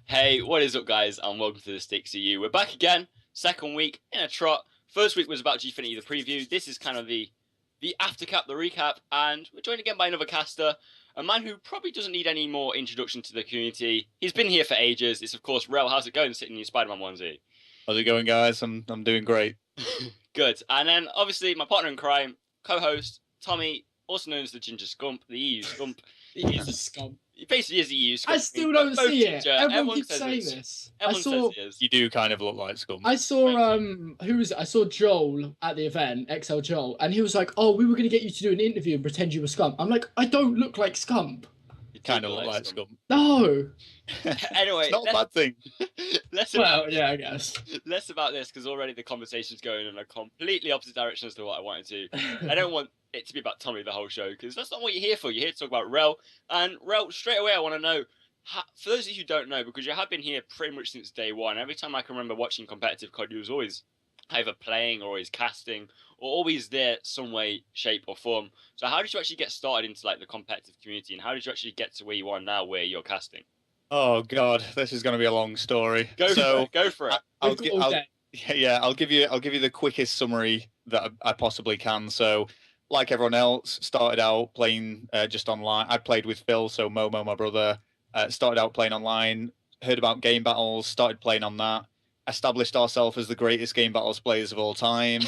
Hey, what is up, guys, and welcome to the STiKS EU. We're back again, second week in a trot. First week was about Gfinity, the preview. This is kind of the aftercap, the recap, and we're joined again by another caster, a man who probably doesn't need any more introduction to the community. He's been here for ages. It's, of course, ReL. How's it going sitting in your Spider-Man onesie? How's it going, guys? I'm doing great. Good. And then, obviously, my partner in crime, co-host, Tommy, also known as the Ginger Scump, the EU Scump. He is a scum. He basically is the EU Scump. I still don't Both see it. Ginger. Everyone keeps says saying it's- this. Everyone says he is. You do kind of look like scum. I saw who was it? I saw Joel at the event, XL Joel, and he was like, "Oh, we were gonna get you to do an interview and pretend you were Scump." I'm like, I don't look like Scump. You Kind of do look like scum. No. Anyway, It's not a bad thing. less Well, yeah, I guess. less about this because already the conversation's going in a completely opposite direction as to what I wanted to. I don't want it to be about Tommy the whole show because that's not what you're here for. You're here to talk about ReL. And ReL, straight away, I want to know, for those of you who don't know, because you have been here pretty much since day one, every time I can remember watching competitive COD, you was always either playing or always casting or always there some way, shape or form. So how did you actually get started into like the competitive community and how did you actually get to where you are now where you're casting? Oh God, this is going to be a long story. Go for it. I'll, We've got all day. I'll give you the quickest summary that I possibly can. So, like everyone else, started out playing just online. I played with Phil, so Momo, my brother, started out playing online. Heard about game battles, started playing on that. Established ourselves as the greatest game battles players of all time.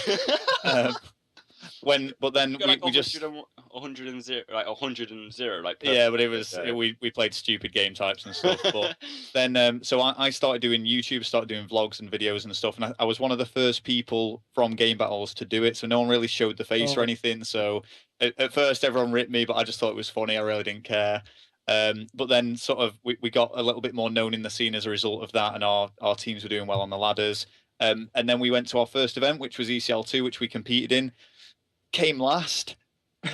But then we just 100 and 0, like 100 and 0, like yeah, but it was yeah. we played stupid game types and stuff. But then so I started doing YouTube, started doing vlogs and videos and stuff, and I was one of the first people from game battles to do it. So no one really showed the face or anything. So at first everyone ripped me, but I just thought it was funny. I really didn't care. But then sort of we got a little bit more known in the scene as a result of that, and our teams were doing well on the ladders. And then we went to our first event, which was ECL2, which we competed in. Came last,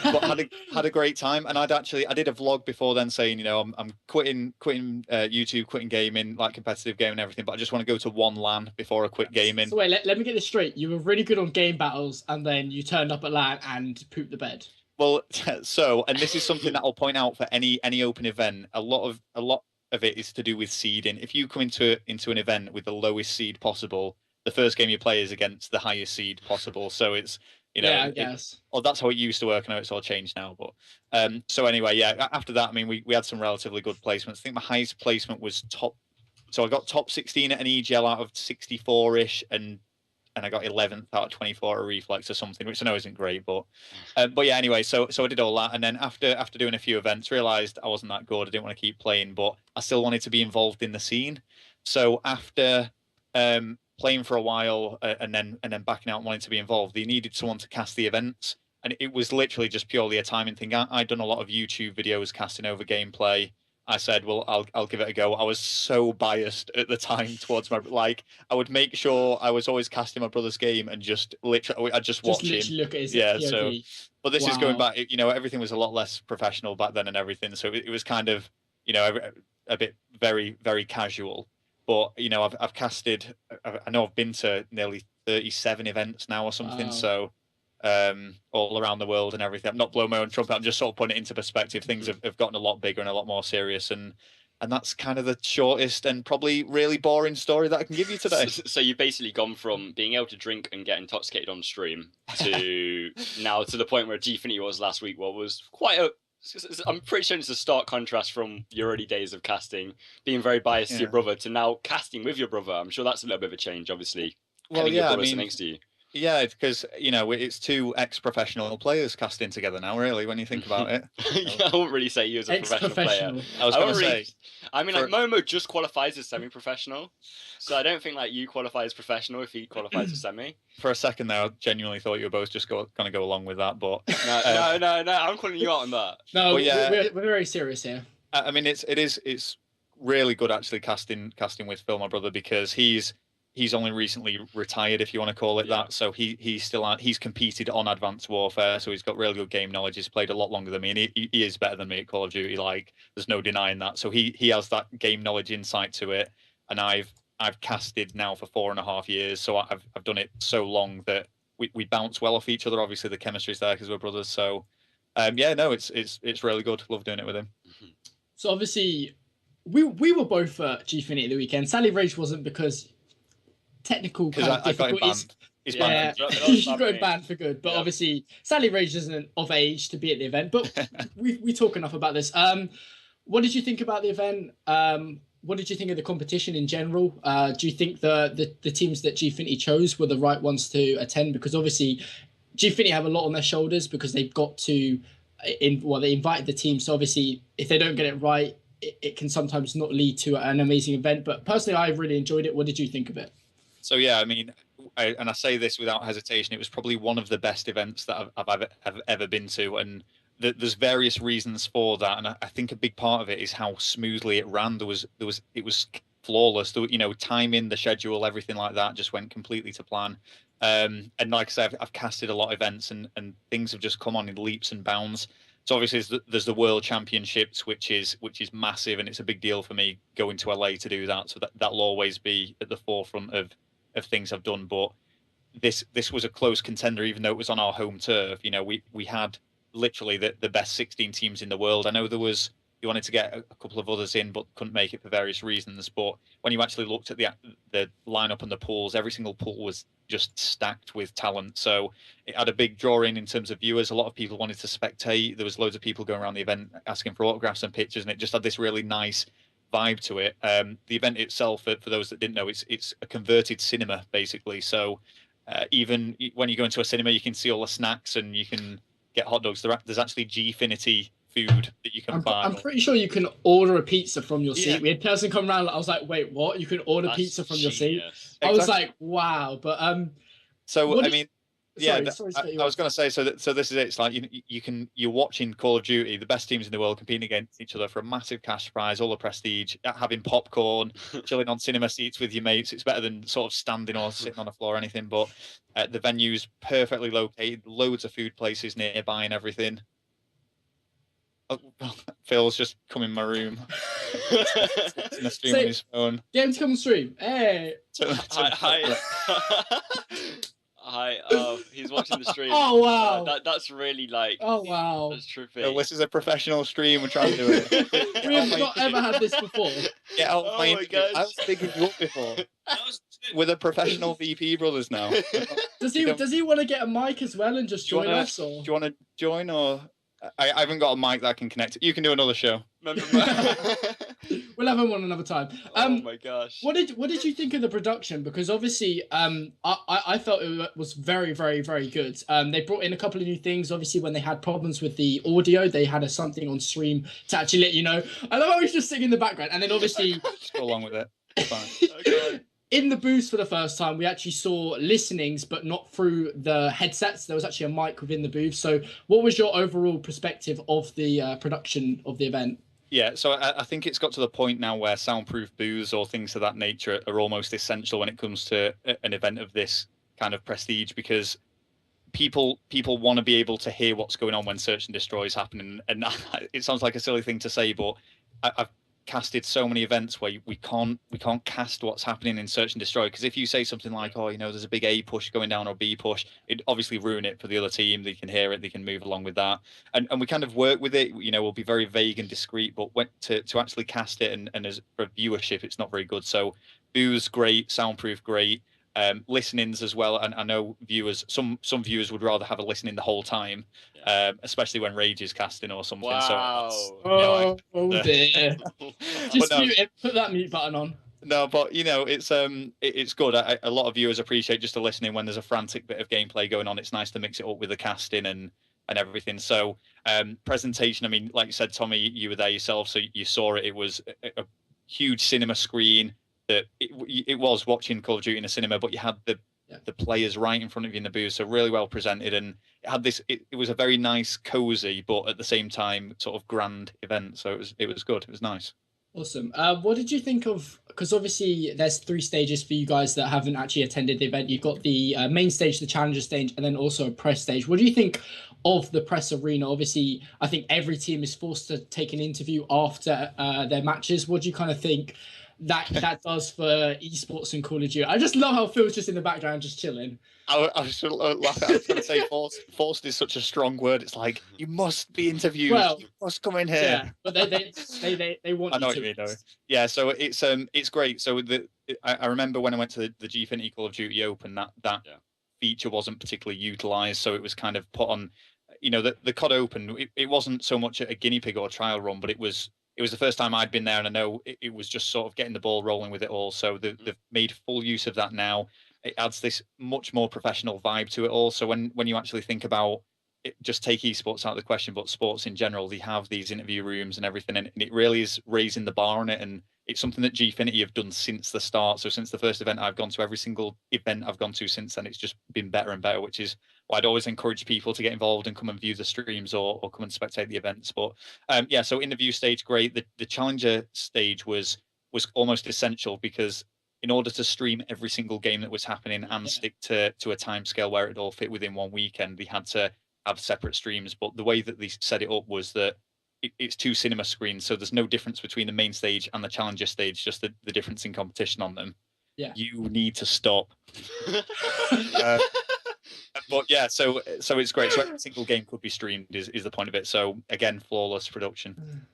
but had a great time. And I did a vlog before then saying, I'm quitting YouTube, quitting gaming, like competitive gaming and everything, but I just want to go to one LAN before I quit gaming. So wait, let me get this straight. You were really good on game battles, and then you turned up at LAN and pooped the bed. Well, and this is something that I'll point out for any open event. A lot of it is to do with seeding. If you come into an event with the lowest seed possible, the first game you play is against the highest seed possible. So it's yeah, I guess. That's how it used to work. I know it's all changed now, but so anyway, yeah. After that, I mean, we had some relatively good placements. I think my highest placement was top. So I got top 16 at an EGL out of 64-ish, and I got 11th out of 24 at a reflex or something, which I know isn't great, but yeah. Anyway, so I did all that, and then after doing a few events, realized I wasn't that good. I didn't want to keep playing, but I still wanted to be involved in the scene. So after playing for a while and then backing out and wanting to be involved, they needed someone to cast the events, and it was literally just purely a timing thing. I'd done a lot of YouTube videos casting over gameplay. I said, well, I'll give it a go. I was so biased at the time towards I would make sure I was always casting my brother's game and just literally I'd just watch him. Look at his yeah. POV. So, but this is going back. Everything was a lot less professional back then and everything. So it was kind of a bit very, very casual. But I've casted. I know I've been to nearly 37 events now or something. Wow. So all around the world and everything. I'm not blowing my own trumpet. I'm just sort of putting it into perspective. Things have gotten a lot bigger and a lot more serious, and that's kind of the shortest and probably really boring story that I can give you today. So you've basically gone from being able to drink and get intoxicated on stream to now to the point where Gfinity was last week. What was quite a I'm pretty sure it's a stark contrast from your early days of casting, being very biased to your brother, to now casting with your brother. I'm sure that's a little bit of a change, obviously. Well, yeah, your brother next to you. Yeah, because it's two ex-professional players casting together now. Really, when you think about it, yeah, I wouldn't really say you as a professional player. I was going to say. I mean, like Momo just qualifies as semi-professional, so I don't think like you qualify as professional if he qualifies as semi. For a second there, I genuinely thought you were both just going to go along with that, but no, I'm calling you out on that. No, yeah, we're very serious here. I mean, it's really good actually casting with Phil, my brother, because he's only recently retired, if you want to call it that. So he's competed on Advanced Warfare, so he's got really good game knowledge. He's played a lot longer than me, and he is better than me at Call of Duty. Like, there's no denying that. So he has that game knowledge insight to it, and I've casted now for 4.5 years. So I've done it so long that we bounce well off each other. Obviously, the chemistry's there because we're brothers. So yeah, no, it's really good. Love doing it with him. So obviously, we were both at Gfinity at the weekend. Sally Rage wasn't because technical kind of I got him difficulties. banned. He's Yeah, banned. you got him banned for good. But obviously, Sally Rage isn't of age to be at the event. But we talk enough about this. What did you think about the event? What did you think of the competition in general? Do you think the teams that Gfinity chose were the right ones to attend? Because obviously, Gfinity have a lot on their shoulders because they've got to, they invited the team. So obviously, if they don't get it right, it can sometimes not lead to an amazing event. But personally, I really enjoyed it. What did you think of it? So yeah, I mean, I say this without hesitation, it was probably one of the best events that I've ever been to, and there's various reasons for that, and I think a big part of it is how smoothly it ran. It was flawless. You know, timing, the schedule, everything like that just went completely to plan. And like I said, I've casted a lot of events, and things have just come on in leaps and bounds. So obviously there's the World Championships, which is massive, and it's a big deal for me going to LA to do that. So that'll always be at the forefront of things I've done. But this was a close contender, even though it was on our home turf. You know, we had literally the best 16 teams in the world. I know you wanted to get a couple of others in, but couldn't make it for various reasons. But when you actually looked at the lineup and the pools, every single pool was just stacked with talent. So it had a big drawing in terms of viewers. A lot of people wanted to spectate. There was loads of people going around the event asking for autographs and pictures, and it just had this really nice vibe to it. The event itself, for those that didn't know, it's a converted cinema basically. So even when you go into a cinema, you can see all the snacks and you can get hot dogs. There's actually Gfinity food that you can buy. I'm pretty sure you can order a pizza from your seat. Yeah. We had a person come around. I was like, wait, what? You can order pizza from your seat? I was like, wow. But so I mean, yeah, sorry, I was going to say, so this is it. It's like you're watching Call of Duty, the best teams in the world competing against each other for a massive cash prize, all the prestige, having popcorn, chilling on cinema seats with your mates. It's better than sort of standing or sitting on the floor or anything. But the venue's perfectly located, loads of food places nearby and everything. Oh, Phil's just come in my room. In a stream on his phone. Get him to come and stream. Hey. Hi. He's watching the stream. Oh wow. That's really like. Oh wow. That's trippy. Well, this is a professional stream. We're trying to do it. We have not ever had this before. Get out Oh my gosh. I was thinking you up before. We're the professional VP brothers now. Does he want to get a mic as well and just join us? Or? Do you want to join or? I haven't got a mic that I can connect. You can do another show. We'll have him on another time. Oh my gosh! What did you think of the production? Because obviously, I felt it was very, very, very good. They brought in a couple of new things. Obviously, when they had problems with the audio, they had something on stream to actually let you know. I love how he's just sitting in the background, and then obviously just go along with it. It's fine. Okay. In the booth for the first time, we actually saw listenings, but not through the headsets. There was actually a mic within the booth. So what was your overall perspective of the production of the event? Yeah, so I think it's got to the point now where soundproof booths or things of that nature are almost essential when it comes to an event of this kind of prestige, because people want to be able to hear what's going on when search and destroy is happening. And it sounds like a silly thing to say, but I've casted so many events where we can't cast what's happening in search and destroy, because if you say something like, oh, you know, there's a big A push going down or B push, it obviously ruin it for the other team. They can hear it, they can move along with that, and we kind of work with it. You know, we'll be very vague and discreet, but when to actually cast it and as for viewership, it's not very good. So booths great, soundproof great, listenings as well. And I know viewers, some viewers would rather have a listening the whole time, especially when Rage is casting or something. Wow. So Oh dear. Just no. mute it. Put that mute button on. No, but you know, it's good. A lot of viewers appreciate just the listening when there's a frantic bit of gameplay going on. It's nice to mix it up with the casting and everything. So presentation, I mean, like you said, Tommy, you were there yourself, so you saw it. It was a huge cinema screen that it was watching Call of Duty in a cinema, but you had the players right in front of you in the booth, so really well presented, and it had this. It was a very nice, cozy, but at the same time, sort of grand event. So it was good. It was nice. Awesome. What did you think of? Because obviously there's 3 stages for you guys that haven't actually attended the event. You've got the main stage, the challenger stage, and then also a press stage. What do you think of the press arena? Obviously, I think every team is forced to take an interview after their matches. What do you kind of think that does for esports and Call of Duty. I just love how Phil's just in the background, just chilling. I was laughing. I was going to say forced is such a strong word. It's like, you must be interviewed. Well, you must come in here. Yeah, but they want. I know you what to. you mean, though. Yeah, so it's great. So I remember when I went to the Gfinity Call of Duty Open, that feature wasn't particularly utilized, so it was kind of put on. You know, the COD Open, it wasn't so much a guinea pig or a trial run, but it was the first time I'd been there, and I know it was just sort of getting the ball rolling with it all. So they've made full use of that now. It adds this much more professional vibe to it all. So when you actually think about it, just take esports out of the question, but sports in general, they have these interview rooms and everything, and it really is raising the bar on it. And it's something that Gfinity have done since the start. So since the first event I've gone to, every single event I've gone to since then, it's just been better and better, which is why I'd always encourage people to get involved and come and view the streams or come and spectate the events. But yeah, so interview stage, great. The challenger stage was almost essential, because in order to stream every single game that was happening and stick to a time scale where it all fit within one weekend, they had to have separate streams. But the way that they set it up was that it's 2 cinema screens, so there's no difference between the main stage and the challenger stage, just the difference in competition on them. Yeah, you need to stop. But yeah, so it's great. So every single game could be streamed is the point of it. So again, flawless production.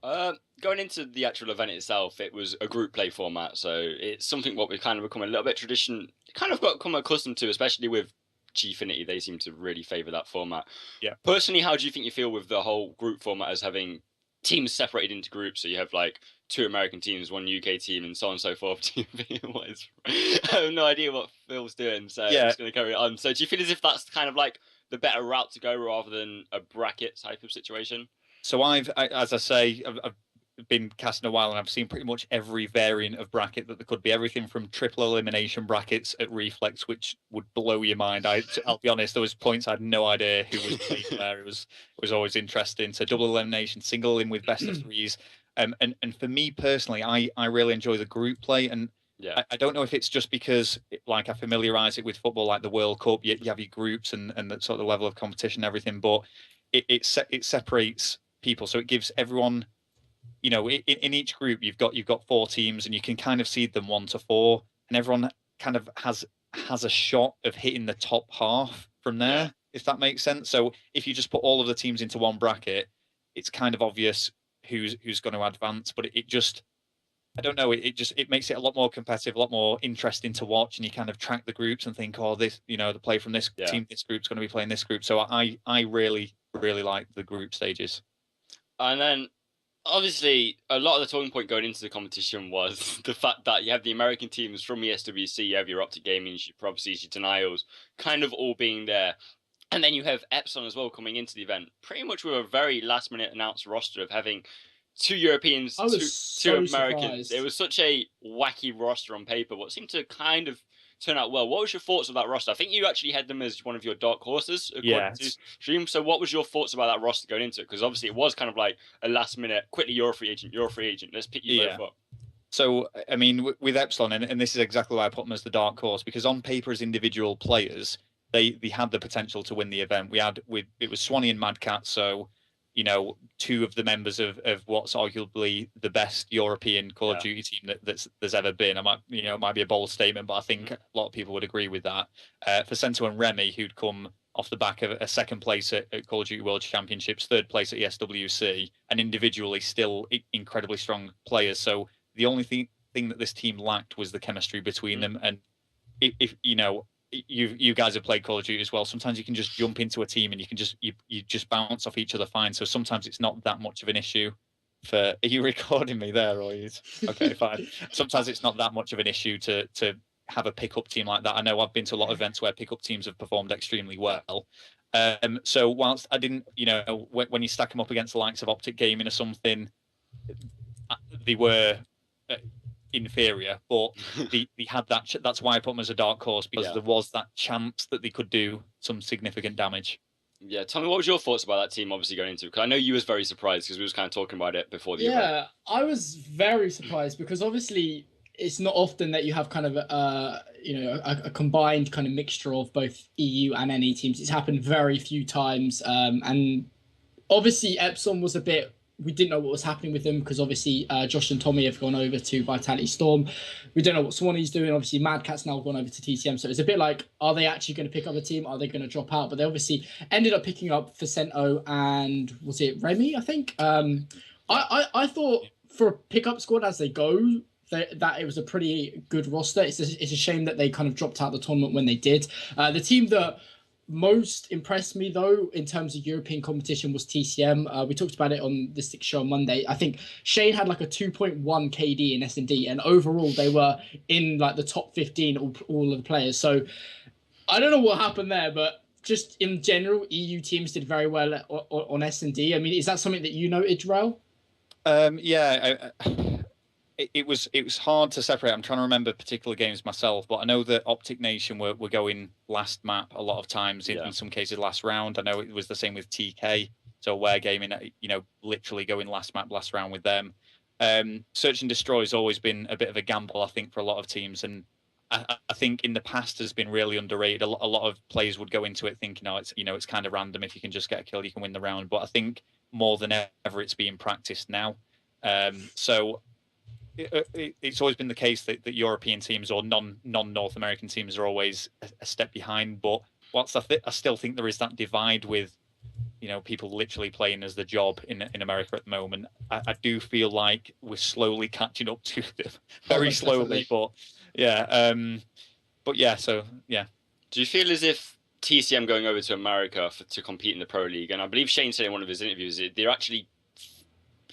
Going into the actual event itself, it was a group play format, so it's something what we've kind of become a little bit become accustomed to, especially with Gfinity. They seem to really favour that format. Yeah. Personally, how do you think you feel with the whole group format as having teams separated into groups? So you have like 2 American teams, 1 UK team, and so on and so forth. I have no idea what Phil's doing, so I'm just going to carry on. So do you feel as if that's kind of like the better route to go rather than a bracket type of situation? So as I say, I've been casting a while, and I've seen pretty much every variant of bracket that there could be. Everything from triple elimination brackets at Reflex, which would blow your mind. I'll be honest, there was points I had no idea who was playing there. It was always interesting. So double elimination, single in with best of 3s. And for me personally, I really enjoy the group play. And yeah, I don't know if it's just because like I familiarize it with football, like the World Cup. You have your groups and the sort of level of competition and everything, but it separates people, so it gives everyone, you know, in each group you've got 4 teams, and you can kind of seed them 1 to 4, and everyone kind of has a shot of hitting the top half from there, if that makes sense. So if you just put all of the teams into one bracket, it's kind of obvious who's going to advance, but it just, I don't know, it makes it a lot more competitive, a lot more interesting to watch, and you kind of track the groups and think, oh, this, you know, the play from this team, this group's going to be playing this group. So I really like the group stages. And then, obviously, a lot of the talking point going into the competition was the fact that you have the American teams from the SWC, you have your Optic Gaming, your Prophecies, your Denials, kind of all being there. And then you have Epsilon as well coming into the event, pretty much with a very last-minute announced roster of having 2 Europeans, 2 Americans. Surprised. It was such a wacky roster on paper, what seemed to kind of turn out well. What was your thoughts of that roster? I think you actually had them as one of your dark horses according to stream. So what was your thoughts about that roster going into it? Because obviously it was kind of like a last minute, quickly, you're a free agent, let's pick you both up. So, I mean, with Epsilon, and this is exactly why I put them as the dark horse, because on paper as individual players, they had the potential to win the event. It was Swanee and Mad Cat, so, you know, 2 of the members of what's arguably the best European Call of Duty team there's ever been. It might be a bold statement, but I think a lot of people would agree with that. For Cento and Remy, who'd come off the back of a 2nd place at Call of Duty World Championships, 3rd place at ESWC, and individually still incredibly strong players. So the only thing that this team lacked was the chemistry between them. And if you know, you guys have played Call of Duty as well. Sometimes you can just jump into a team and you can just bounce off each other fine. So sometimes it's not that much of an issue. Are you recording me there, or okay, fine. Sometimes it's not that much of an issue to have a pickup team like that. I know I've been to a lot of events where pickup teams have performed extremely well. So whilst I didn't, you know, when you stack them up against the likes of Optic Gaming or something, they were inferior, but they had that. That's why I put them as a dark horse, because there was that chance that they could do some significant damage. Yeah, Tommy, what was your thoughts about that team obviously going into it? Because I know you was very surprised, because we was kind of talking about it before the event. Yeah, I was very surprised, because obviously it's not often that you have kind of a combined kind of mixture of both EU and NA teams. It's happened very few times, and obviously Epsilon was a bit we didn't know what was happening with them because obviously Josh and Tommy have gone over to Vitality Storm. We don't know what Swanee's doing. Obviously, Mad Cat's now gone over to TCM. So it's a bit like, are they actually going to pick up a team? Are they going to drop out? But they obviously ended up picking up Facento and was it Remy, I think? I thought for a pickup squad as they go, that it was a pretty good roster. It's a shame that they kind of dropped out of the tournament when they did. The team that most impressed me, though, in terms of European competition was TCM. We talked about it on the STiKS show on Monday. I think Shane had like a 2.1 KD in S&D, and overall they were in like the top 15, all of the players. So I don't know what happened there, but just in general, EU teams did very well on S&D. I mean, is that something that you noted, ReL? Yeah, it was hard to separate. I'm trying to remember particular games myself, but I know that Optic Nation were going last map a lot of times, in some cases last round. I know it was the same with TK, so Aware Gaming, literally going last map, last round with them. Search and Destroy has always been a bit of a gamble, I think, for a lot of teams, and I think in the past has been really underrated. A lot of players would go into it thinking, it's kind of random. If you can just get a kill, you can win the round. But I think more than ever, it's being practiced now. So it's always been the case that European teams or non-North American teams are always a step behind. But whilst I still think there is that divide with, people literally playing as the job in America at the moment, I do feel like we're slowly catching up to them, very slowly. But so yeah. Do you feel as if TCM going over to America to compete in the Pro League, and I believe Shane said in one of his interviews,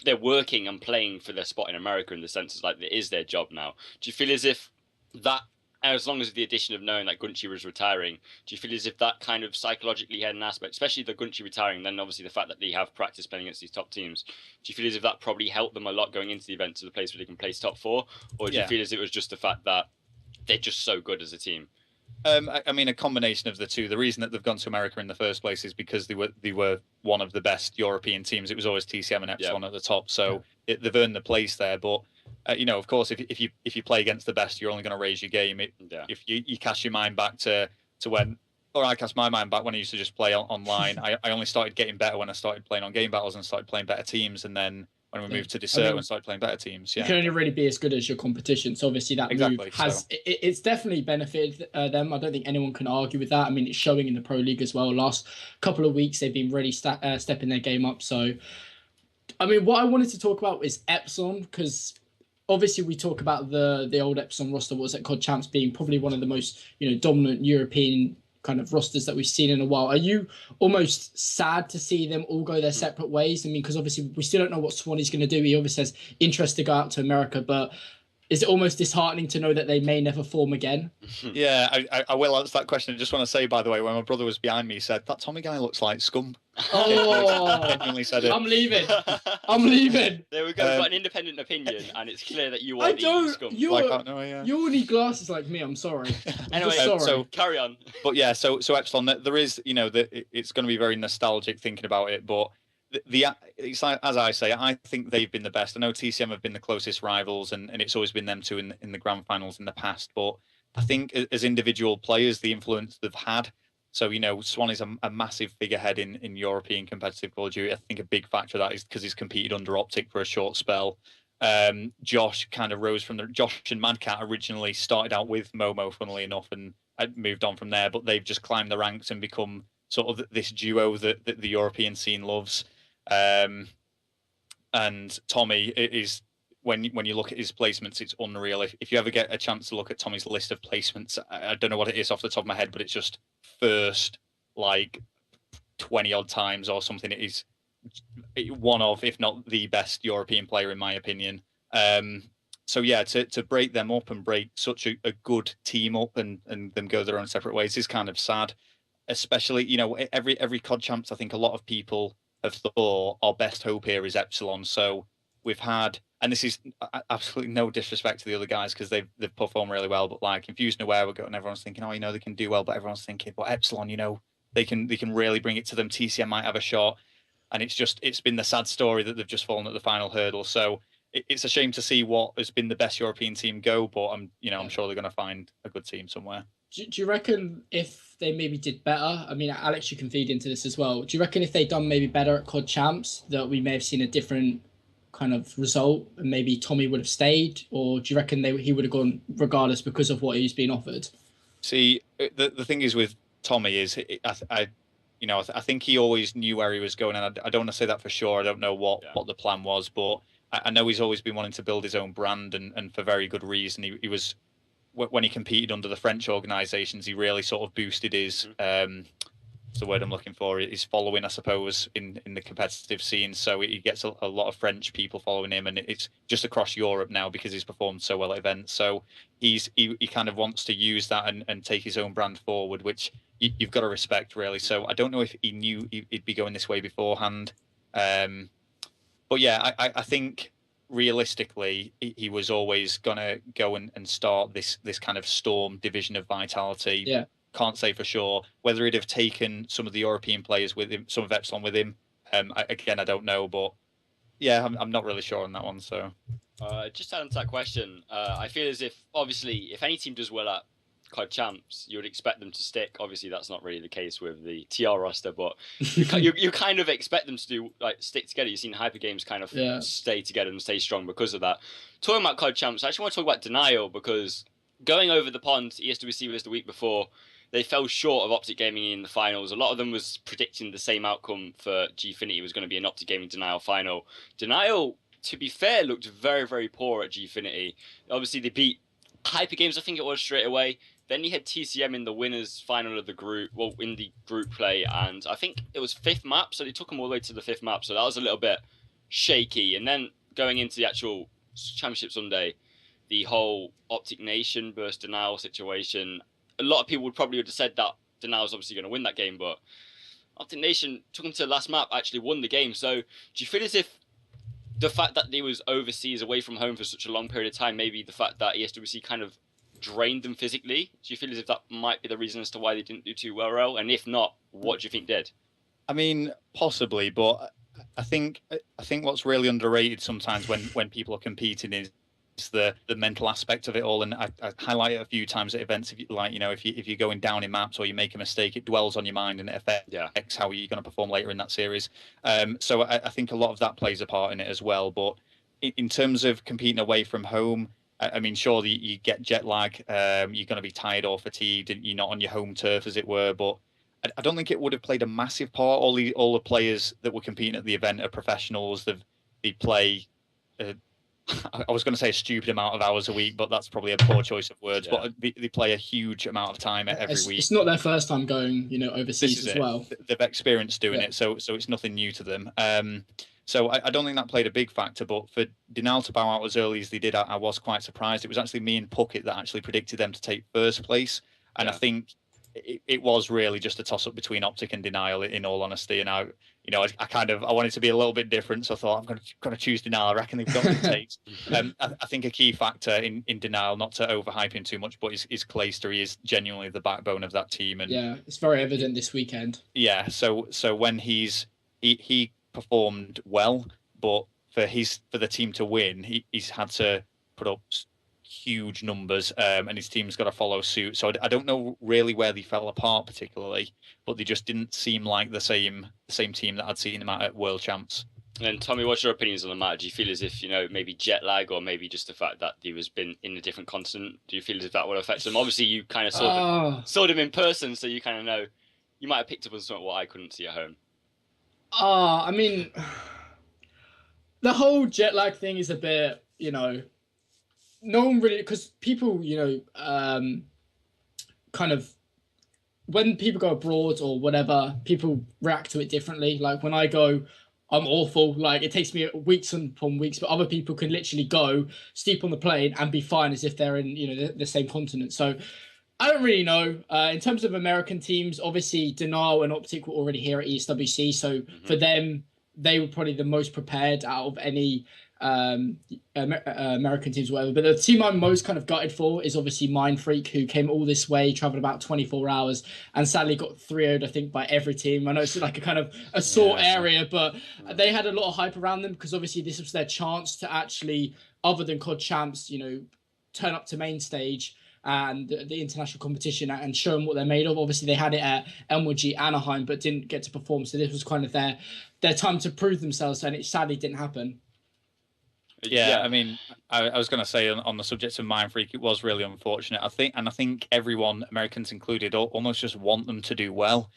they're working and playing for their spot in America in the sense like it is their job now. Do you feel as if that, as long as the addition of knowing that Gunchi was retiring, do you feel as if that kind of psychologically had an aspect, especially the Gunchi retiring, and then obviously the fact that they have practice playing against these top teams, do you feel as if that probably helped them a lot going into the event to the place where they can place top 4? Or do you feel as it was just the fact that they're just so good as a team? I mean, a combination of the two. The reason that they've gone to America in the first place is because they were one of the best European teams. It was always TCM and Epsilon at the top, so they've earned the place there. But of course, if you play against the best, you're only going to raise your game. If you cast your mind back to when, or I cast my mind back when I used to just play online. I only started getting better when I started playing on game battles and started playing better teams, and then when we moved to Desert and started playing better teams. You can only really be as good as your competition. So obviously that move has it's definitely benefited them. I don't think anyone can argue with that. I mean, it's showing in the Pro League as well. Last couple of weeks, they've been really stepping their game up. So, I mean, what I wanted to talk about is Epsilon, because obviously we talk about the old Epsilon roster was at COD Champs being probably one of the most dominant European kind of rosters that we've seen in a while. Are you almost sad to see them all go their separate ways? I mean, because obviously we still don't know what Swanee's going to do. He obviously has interest to go out to America, but is it almost disheartening to know that they may never form again? Yeah, I will answer that question. I just want to say, by the way, when my brother was behind me, he said, that Tommy guy looks like scum. Oh, genuinely said it. I'm leaving. I'm leaving. There we go. We've got an independent opinion, and it's clear that you are the scum. You all need glasses like me. I'm sorry. Anyway, so carry on. But yeah, so Epsilon, there is, it's going to be very nostalgic thinking about it, but it's like, as I say, I think they've been the best. I know TCM have been the closest rivals, and it's always been them two in the grand finals in the past. But I think as individual players, the influence they've had. So Swan is a massive figurehead in European competitive Call of Duty. I think a big factor of that is because he's competed under Optic for a short spell. Josh kind of rose from Josh and Mad Cat originally started out with Momo, funnily enough, and moved on from there. But they've just climbed the ranks and become sort of this duo that the European scene loves. And Tommy is, when you look at his placements, it's unreal. If you ever get a chance to look at Tommy's list of placements, I don't know what it is off the top of my head, but it's just first like 20 odd times or something. It is one of, if not the best European player in my opinion. So yeah, to break them up and break such a good team up and them go their own separate ways is kind of sad. Especially, every COD Champs, I think a lot of people have thought our best hope here is Epsilon. So we've had, and this is absolutely no disrespect to the other guys because they've performed really well, but like Infused and Aware, and everyone's thinking, they can do well, but everyone's thinking, but Epsilon, they can really bring it to them. TCM might have a shot, and it's been the sad story that they've just fallen at the final hurdle. So it's a shame to see what has been the best European team go, but I'm sure they're going to find a good team somewhere. Do you reckon if they maybe did better? I mean, Alex, you can feed into this as well. Do you reckon if they'd done maybe better at COD Champs, that we may have seen a different kind of result, and maybe Tommy would have stayed, or do you reckon he would have gone regardless because of what he's been offered? See, the thing is with Tommy is I think he always knew where he was going, and I don't want to say that for sure. I don't know what the plan was, but I know he's always been wanting to build his own brand, and for very good reason. He was when he competed under the French organisations, he really sort of boosted his what's the word I'm looking for? His following, I suppose, in the competitive scene. So he gets a lot of French people following him, and it's just across Europe now because he's performed so well at events. So he kind of wants to use that and take his own brand forward, which you've got to respect, really. So I don't know if he knew he'd be going this way beforehand. But yeah, I think realistically, he was always going to go and start this kind of Storm division of Vitality. Yeah. Can't say for sure whether he'd have taken some of the European players with him, some of Epsilon with him. Again, I don't know, but yeah, I'm not really sure on that one. So, just to answer that question, I feel as if obviously if any team does well at COD Champs, you would expect them to stick. Obviously, that's not really the case with the TR roster, but you kind of expect them to do like stick together. You've seen Hyper Games kind of stay together and stay strong because of that. Talking about COD Champs, I actually want to talk about Denial because going over the pond, ESWC was the week before. They fell short of Optic Gaming in the finals. A lot of them was predicting the same outcome for Gfinity. Was going to be an Optic Gaming Denial final. Denial, to be fair, looked very, very poor at Gfinity. Obviously, they beat Hyper Games, I think it was, straight away. Then you had TCM in the winners final of the group, well, in the group play, and I think it was fifth map, so they took them all the way to the fifth map, so that was a little bit shaky. And then going into the actual Championship Sunday, the whole Optic Nation versus Denial situation, a lot of people would probably have said that Denial was obviously going to win that game, but Optic Nation took them to the last map, actually won the game. So do you feel as if the fact that they was overseas, away from home for such a long period of time, maybe the fact that ESWC kind of drained them physically, do you feel as if that might be the reason as to why they didn't do too well? And if not, what do you think did? I mean, possibly, but I think what's really underrated sometimes when people are competing is the mental aspect of it all, and I highlight it a few times at events. If you're going down in maps or you make a mistake, it dwells on your mind and it affects how you're going to perform later in that series. So I think a lot of that plays a part in it as well. But in terms of competing away from home, I mean, surely you get jet lag, you're going to be tired or fatigued, and you're not on your home turf, as it were. But I don't think it would have played a massive part. All the players that were competing at the event are professionals. They play. I was going to say a stupid amount of hours a week, but that's probably a poor choice of words. Yeah. But they play a huge amount of time every week. It's not their first time going, overseas as well. They've experienced doing it, so it's nothing new to them. So I don't think that played a big factor. But for Denial to bow out as early as they did, I was quite surprised. It was actually me and Puckett that actually predicted them to take first place, and I think it was really just a toss up between Optic and Denial, in all honesty. And I wanted to be a little bit different, so I thought I'm going to choose Denial. I reckon they've got what it takes. I think a key factor in Denial, not to overhype him too much, but is Clayster. He is genuinely the backbone of that team, and it's very evident this weekend. Yeah, so when he performed well, but for the team to win, he's had to put up huge numbers, and his team's got to follow suit. So I don't know really where they fell apart particularly, but they just didn't seem like the same team that I'd seen them at World Champs. And then Tommy, what's your opinions on the matter? Do you feel as if maybe jet lag, or maybe just the fact that he was been in a different continent? Do you feel as if that would affect them? Obviously, you kind of saw them in person, so you kind of know. You might have picked up on something what I couldn't see at home. I mean, the whole jet lag thing is a bit, no one really, because people, kind of, when people go abroad or whatever, people react to it differently. Like when I go, I'm awful. Like it takes me weeks upon weeks, but other people can literally go, steep on the plane and be fine as if they're in, the same continent. So I don't really know. In terms of American teams, obviously Denial and Optic were already here at ESWC. So for them, they were probably the most prepared out of any American teams, whatever. But the team I'm most kind of gutted for is obviously Mind Freak, who came all this way, traveled about 24 hours, and sadly got 3-0'd, I think, by every team. I know it's like a kind of a sore area, but they had a lot of hype around them because obviously this was their chance to actually, other than COD Champs, turn up to main stage. and the international competition and show them what they're made of. Obviously, they had it at MLG Anaheim, but didn't get to perform. So this was kind of their time to prove themselves, and it sadly didn't happen. Yeah, I mean, I was going to say on the subject of Mind Freak, it was really unfortunate. I think everyone, Americans included, almost just want them to do well,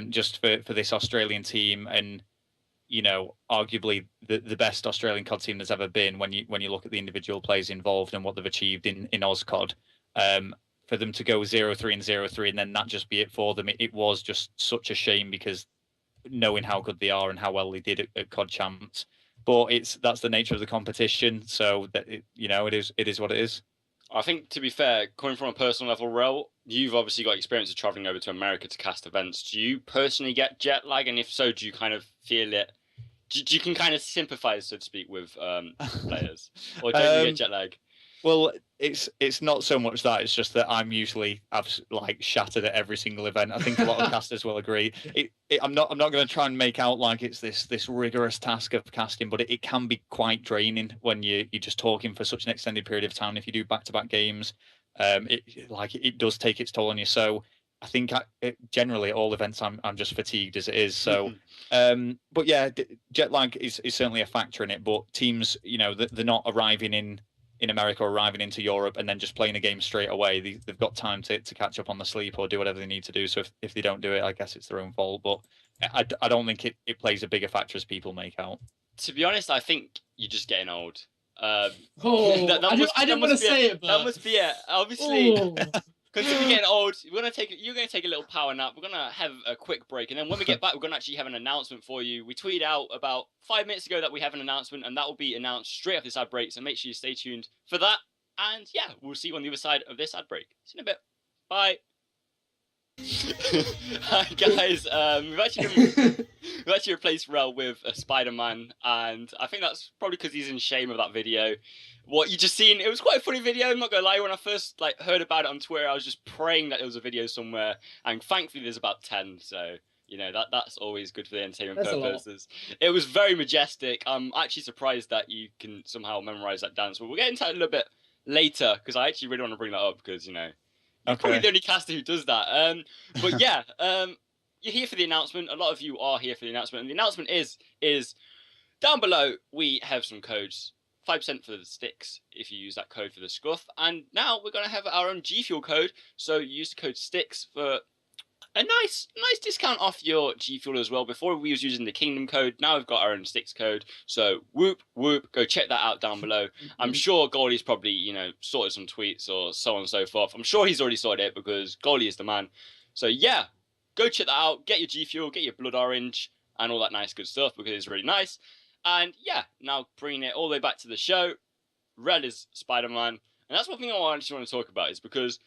just for this Australian team, and arguably the best Australian COD team there's ever been. When you look at the individual players involved and what they've achieved in OzCOD, for them to go 0-3 and 0-3, and then that just be it for them, it was just such a shame, because knowing how good they are and how well they did at COD Champs. But that's the nature of the competition, so that it is what it is. I think, to be fair, coming from a personal level, ReL, you've obviously got experience of traveling over to America to cast events. Do you personally get jet lag, and if so, do you kind of feel it? Do you can kind of sympathise, so to speak, with players, or don't you get jet lag? Well, it's not so much that, it's just that I'm usually shattered at every single event. I think a lot of casters will agree. I'm not going to try and make out like it's this rigorous task of casting, but it can be quite draining when you're just talking for such an extended period of time. If you do back-to-back games, it does take its toll on you. So I think generally at all events I'm just fatigued as it is. So, but yeah, jet lag is certainly a factor in it. But teams, they're not arriving in America or arriving into Europe and then just playing a game straight away. They've got time to catch up on the sleep or do whatever they need to do. So if they don't do it, I guess it's their own fault. But I don't think it plays a bigger factor as people make out. To be honest, I think you're just getting old. I didn't want to say it, but that must be it. Obviously, because you're getting old, you're gonna take a little power nap. We're gonna have a quick break, and then when we get back, we're gonna actually have an announcement for you. We tweeted out about 5 minutes ago that we have an announcement, and that will be announced straight after this ad break. So make sure you stay tuned for that. And yeah, we'll see you on the other side of this ad break. See you in a bit. Bye. Hi guys, we've actually replaced ReL with a Spider-Man, and I think that's probably because he's in shame of that video. What you just seen, it was quite a funny video. I'm not gonna lie. When I first heard about it on Twitter, I was just praying that there was a video somewhere, and thankfully there's about 10. So that's always good for the entertainment purposes. It was very majestic. I'm actually surprised that you can somehow memorize that dance, but we'll get into it a little bit later because I actually really want to bring that up because you're probably the only caster who does that. But yeah, you're here for the announcement. A lot of you are here for the announcement. And the announcement is down below, we have some codes. 5% for the STiKS if you use that code for the scuff. And now we're going to have our own G Fuel code. So use the code STiKS for a nice discount off your G Fuel as well. Before we was using the Kingdom code. Now we've got our own STiKS code. So whoop. Go check that out down below. I'm sure Goldie's probably, sorted some tweets or so on and so forth. I'm sure he's already sorted it because Goldie is the man. So yeah, go check that out. Get your G Fuel, get your Blood Orange and all that nice good stuff because it's really nice. And yeah, now bringing it all the way back to the show, ReL is Spider-Man. And that's one thing I actually want to talk about is because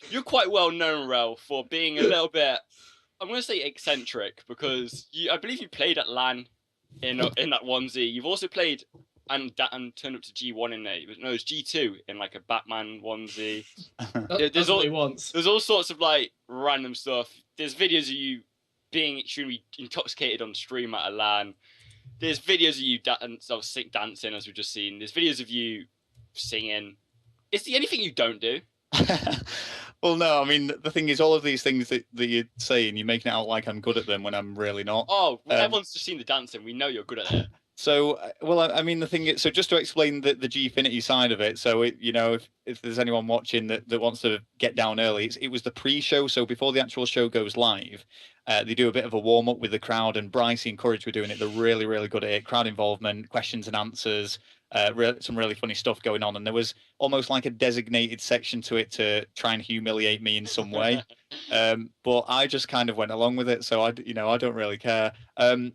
you're quite well known, ReL, for being a little bit, I'm going to say eccentric, because I believe you played at LAN in that onesie. You've also played and turned up to G1 in there. No, it was G2 in a Batman onesie. There's all sorts of random stuff. There's videos of you being extremely intoxicated on stream at a LAN. There's videos of you dancing, as we've just seen. There's videos of you singing. Is there anything you don't do? Well, no. I mean, the thing is, all of these things that you're saying, you're making it out like I'm good at them when I'm really not. Oh, everyone's just seen the dancing. We know you're good at it. So, I mean, the thing is, so just to explain the Gfinity side of it. So, if there's anyone watching that wants to get down early, it was the pre-show. So before the actual show goes live, they do a bit of a warm up with the crowd, and Bryce and Courage were doing it. They're really, really good at it. Crowd involvement, questions and answers, some really funny stuff going on. And there was almost like a designated section to it to try and humiliate me in some way. But I just kind of went along with it. So I don't really care. I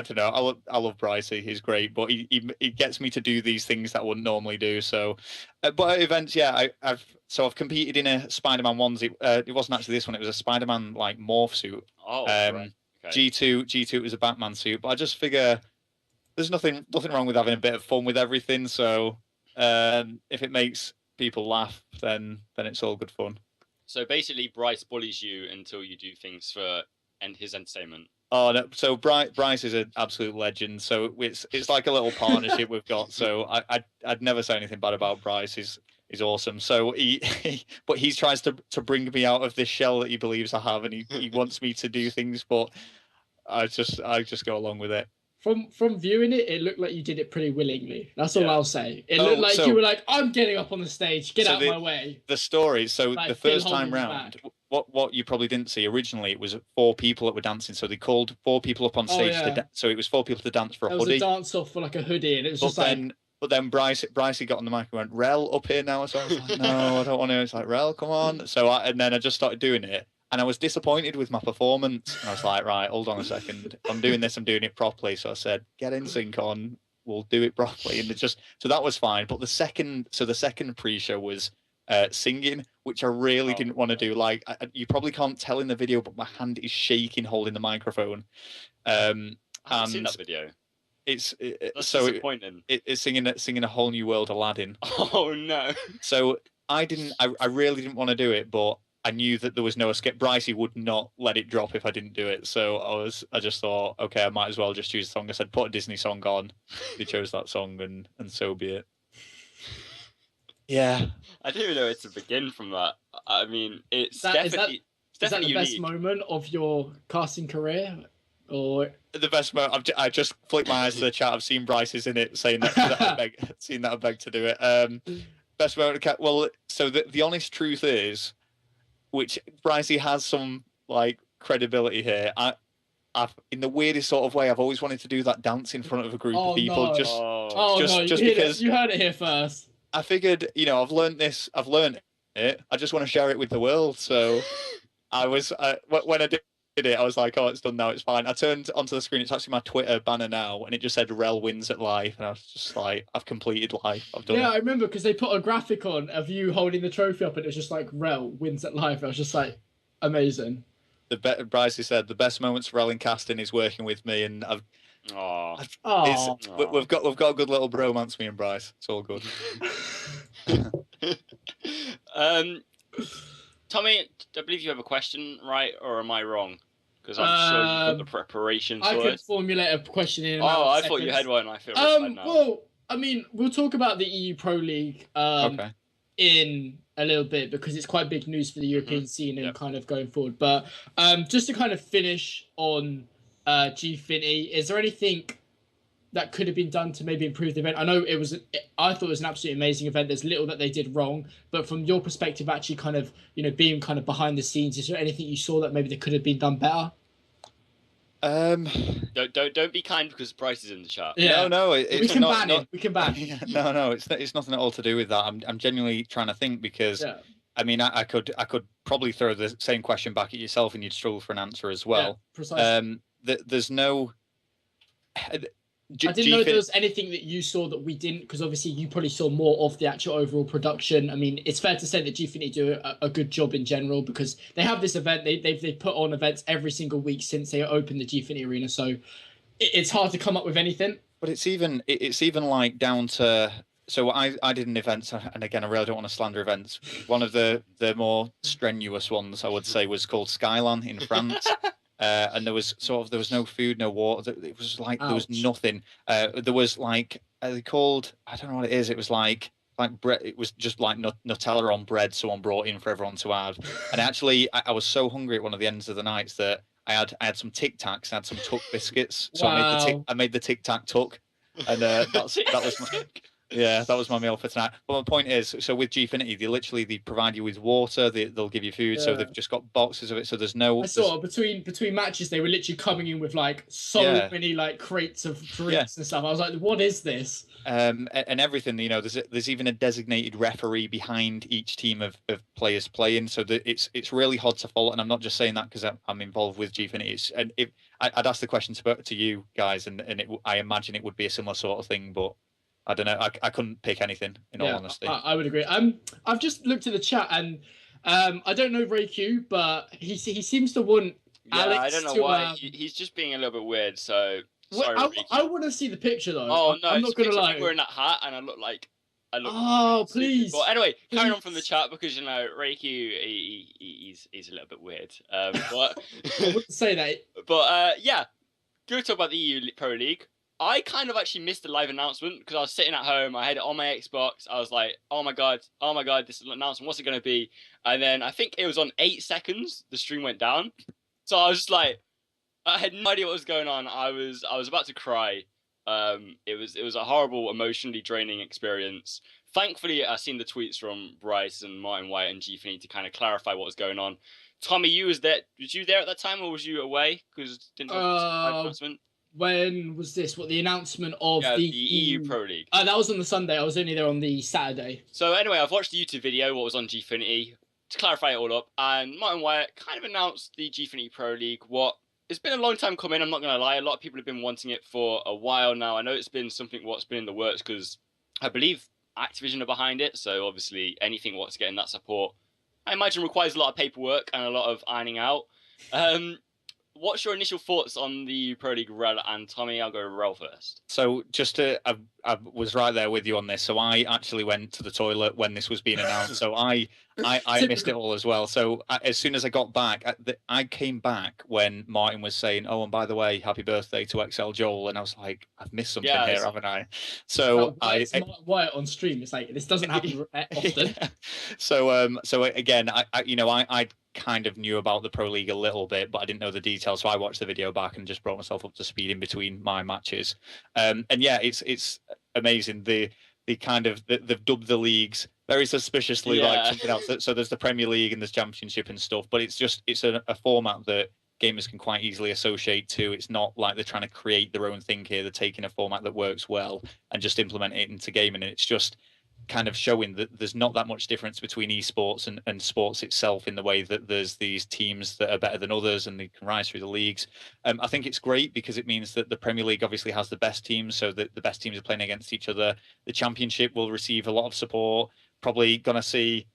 don't know. I love Brycey. He's great, but he gets me to do these things that I wouldn't normally do. So, but at events, yeah, I've competed in a Spider-Man onesie. It wasn't actually this one. It was a Spider-Man morph suit. Oh, right. Okay. G2 it was a Batman suit. But I just figure there's nothing wrong with having a bit of fun with everything. So, if it makes people laugh, then it's all good fun. So basically, Bryce bullies you until you do things for his entertainment. Oh no! So Bryce is an absolute legend. So it's like a little partnership we've got. So I'd never say anything bad about Bryce. He's is awesome. So but he tries to bring me out of this shell that he believes I have, and he wants me to do things, but I just go along with it. From viewing it, it looked like you did it pretty willingly. That's all Yeah. I'll say. It looked like you were like, I'm getting up on the stage, get out of my way. The story. So Like the Phil first time Holdren's round, back. what you probably didn't see originally, it was 4 people that were dancing. So they called 4 people up on stage so it was 4 people to dance for a hoodie. There was a dance off for like a hoodie, and it was just like. But then Brycey got on the mic and went, "ReL up here now." So I was like, "No, I don't want to." It's like, "ReL, come on." So and then I just started doing it, and I was disappointed with my performance. And I was like, "Right, hold on a second. I'm doing this. I'm doing it properly." So I said, "Get in sync on. We'll do it properly." And so that was fine. But the second pre-show was singing, which I really didn't want to do. Like you probably can't tell in the video, but my hand is shaking holding the microphone. I haven't seen that video. That's disappointing. It's singing a whole new world Aladdin. Oh no! So I really didn't want to do it, but I knew that there was no escape. Brycey would not let it drop if I didn't do it. So I just thought, okay, I might as well just choose a song. I said, put a Disney song on. They chose that song, and so be it. Yeah, I don't even know where to begin from that. I mean, it's definitely the best moment of your casting career, or the best moment? I just flicked my eyes to the chat. I've seen Bryce's in it saying that I beg to do it. Best moment. Well, so the honest truth is, which Brycey has some like credibility here. I've in the weirdest sort of way, I've always wanted to do that dance in front of a group of people. No. Just because you heard it here first. I figured, I've learned it. I just want to share it with the world. So when I did it, I was like, oh, it's done now. It's fine. I turned onto the screen. It's actually my Twitter banner now, and it just said ReL wins at life. And I was just like, I've completed life. I've done it. I remember because they put a graphic on of you holding the trophy up, and it was just like ReL wins at life. I was just like, amazing. Brycey said the best moments for ReL in casting is working with me, and we've got a good little bromance, me and Bryce. It's all good. Tommy, I believe you have a question, right? Or am I wrong? Because I'm sure you've got the preparation for it. I could formulate a question in I thought you had one. I feel now. Well, I mean, we'll talk about the EU Pro League in a little bit because it's quite big news for the European scene and kind of going forward. But just to kind of finish on Gfinity, is there anything that could have been done to maybe improve the event? I know I thought it was an absolutely amazing event. There's little that they did wrong, but from your perspective, actually kind of, being kind of behind the scenes, is there anything you saw that maybe they could have been done better? Don't be kind because Bryce is in the chat. Yeah. No, we can ban him. We can ban. No, it's nothing at all to do with that. I'm genuinely trying to think because I mean I could probably throw the same question back at yourself and you'd struggle for an answer as well. Yeah, precisely. There's no. I didn't know if there was anything that you saw that we didn't, because obviously you probably saw more of the actual overall production. I mean, it's fair to say that Gfinity do a good job in general because they have this event. They've put on events every single week since they opened the Gfinity Arena, so it's hard to come up with anything. But it's even like down to. So I did an event, and again, I really don't want to slander events. One of the more strenuous ones, I would say, was called Skyline in France. And there was no food, no water. It was like there was nothing. There was like they called, I don't know what it is. It was like bread. It was just like Nutella on bread. Someone brought in for everyone to have. And actually, I was so hungry at one of the ends of the nights that I had some Tic Tacs. I had some Tuck biscuits. So I made the Tic Tac Tuck, and that was my. Yeah, that was my meal for tonight. But my point is, so with Gfinity, they provide you with water, they'll give you food, so they've just got boxes of it. So there's no. I saw between matches, they were literally coming in with like many like crates of drinks and stuff. I was like, what is this? And everything, there's even a designated referee behind each team of players playing, so that it's really hard to follow. And I'm not just saying that because I'm involved with Gfinity. And if I'd ask the question to you guys, and I imagine it would be a similar sort of thing, but. I don't know. I couldn't pick anything, in all honesty. I would agree. I've just looked at the chat, and I don't know Ray Q, but he seems to want Alex. I don't know why. He's just being a little bit weird. So sorry, I want to see the picture though. Oh no, I'm not gonna lie. Wearing that hat, and I look. Oh please. But anyway, carrying on from the chat because Ray Q, he's a little bit weird. But I wouldn't say that. But yeah, good to talk about the EU Pro League. I kind of actually missed the live announcement because I was sitting at home. I had it on my Xbox. I was like, oh my god, this announcement, what's it going to be? And then I think it was on 8 seconds, the stream went down. So I was just like, I had no idea what was going on. I was about to cry. It was a horrible, emotionally draining experience. Thankfully, I seen the tweets from Bryce and Martin White and Gfinity to kind of clarify what was going on. Tommy, you was there. Was you there at that time, or was you away? Because didn't have a live announcement. When was this? What, the announcement of the EU Pro League? That was on the Sunday. I was only there on the Saturday. So anyway, I've watched the YouTube video, what was on Gfinity, to clarify it all up, and Martin Wyatt kind of announced the Gfinity Pro League. It's been a long time coming, I'm not going to lie. A lot of people have been wanting it for a while now. I know it's been something what's been in the works because I believe Activision are behind it. So obviously anything what's getting that support, I imagine, requires a lot of paperwork and a lot of ironing out. What's your initial thoughts on the Pro League ReL? And Tommy, I'll go ReL first. So I was right there with you on this. So I actually went to the toilet when this was being announced. So I missed it all as well. So as soon as I got back, I came back when Martin was saying, "Oh, and by the way, happy birthday to XL Joel," and I was like, "I've missed something here, haven't I?" So Wyatt on stream. It's like, this doesn't happen often. Yeah. So again, I kind of knew about the Pro League a little bit, but I didn't know the details. So I watched the video back and just brought myself up to speed in between my matches. And yeah, it's amazing. They've dubbed the leagues very suspiciously like something else. So there's the Premier League and there's Championship and stuff, but it's a format that gamers can quite easily associate to. It's not like they're trying to create their own thing here. They're taking a format that works well and just implement it into gaming. And it's just kind of showing that there's not that much difference between esports and sports itself, in the way that there's these teams that are better than others and they can rise through the leagues. I think it's great because it means that the Premier League obviously has the best teams, so that the best teams are playing against each other. The Championship will receive a lot of support. Probably going to see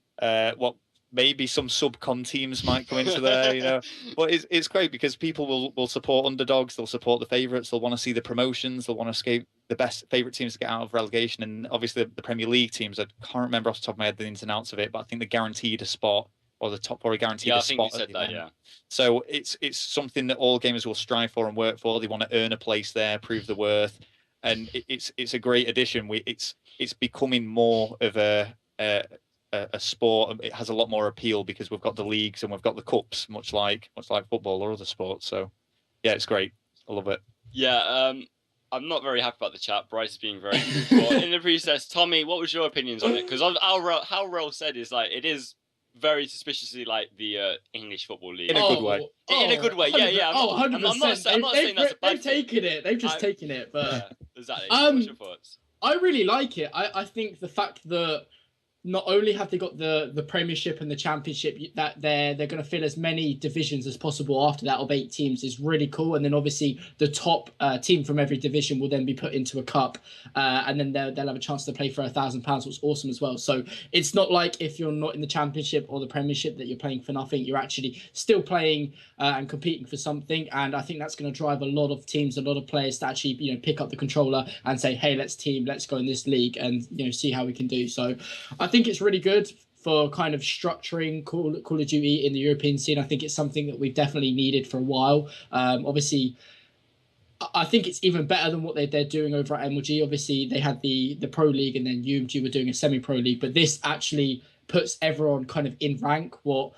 what maybe some sub-con teams might come into there, But it's great because people will support underdogs, they'll support the favourites, they'll want to see the promotions, they'll want to escape the best favourite teams to get out of relegation. And obviously the Premier League teams, I can't remember off the top of my head the ins and outs of it, but I think they're guaranteed a spot, or the top four are guaranteed a spot. Yeah, I think you said that, yeah. So it's something that all gamers will strive for and work for. They want to earn a place there, prove the worth, and it's a great addition. It's becoming more of a sport. It has a lot more appeal because we've got the leagues and we've got the cups, much like football or other sports. So yeah, it's great. I love it. Yeah, I'm not very happy about the chat. Bryce is being very rude. But in the process, Tommy, what was your opinions on it? Because how ReL said is like, it is very suspiciously like the English Football League. In a good way. In a good way, yeah. 100%. I'm not saying that's a bad They've taken it. They've just taken it. But yeah, exactly. What's your thoughts? I really like it. I think the fact that not only have they got the Premiership and the Championship, that they're going to fill as many divisions as possible after that of 8 teams is really cool. And then obviously the top team from every division will then be put into a cup, and then they'll have a chance to play for £1,000, which is awesome as well. So it's not like if you're not in the Championship or the Premiership that you're playing for nothing. You're actually still playing and competing for something. And I think that's going to drive a lot of teams, a lot of players to actually pick up the controller and say, hey, let's go in this league and see how we can do. So I think it's really good for kind of structuring Call of Duty in the European scene. I think it's something that we've definitely needed for a while. Obviously, I think it's even better than what they're doing over at MLG. Obviously, they had the Pro League, and then UMG were doing a semi-pro league, but this actually puts everyone kind of in rank, what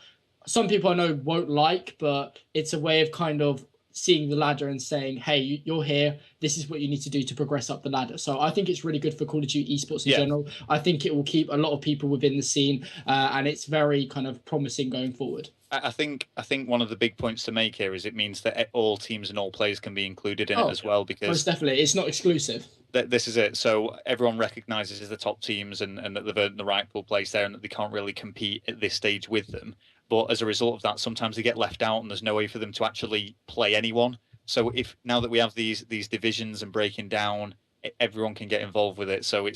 some people I know won't like, but it's a way of kind of seeing the ladder and saying, hey, you're here, this is what you need to do to progress up the ladder. So I think it's really good for Call of Duty esports in general. I think it will keep a lot of people within the scene, and it's very kind of promising going forward. I think one of the big points to make here is it means that all teams and all players can be included in it as well, because most definitely it's not exclusive. This is it. So everyone recognises the top teams and that they've earned the rightful place there, and that they can't really compete at this stage with them. But as a result of that, sometimes they get left out, and there's no way for them to actually play anyone. So if now that we have these divisions and breaking down, everyone can get involved with it. So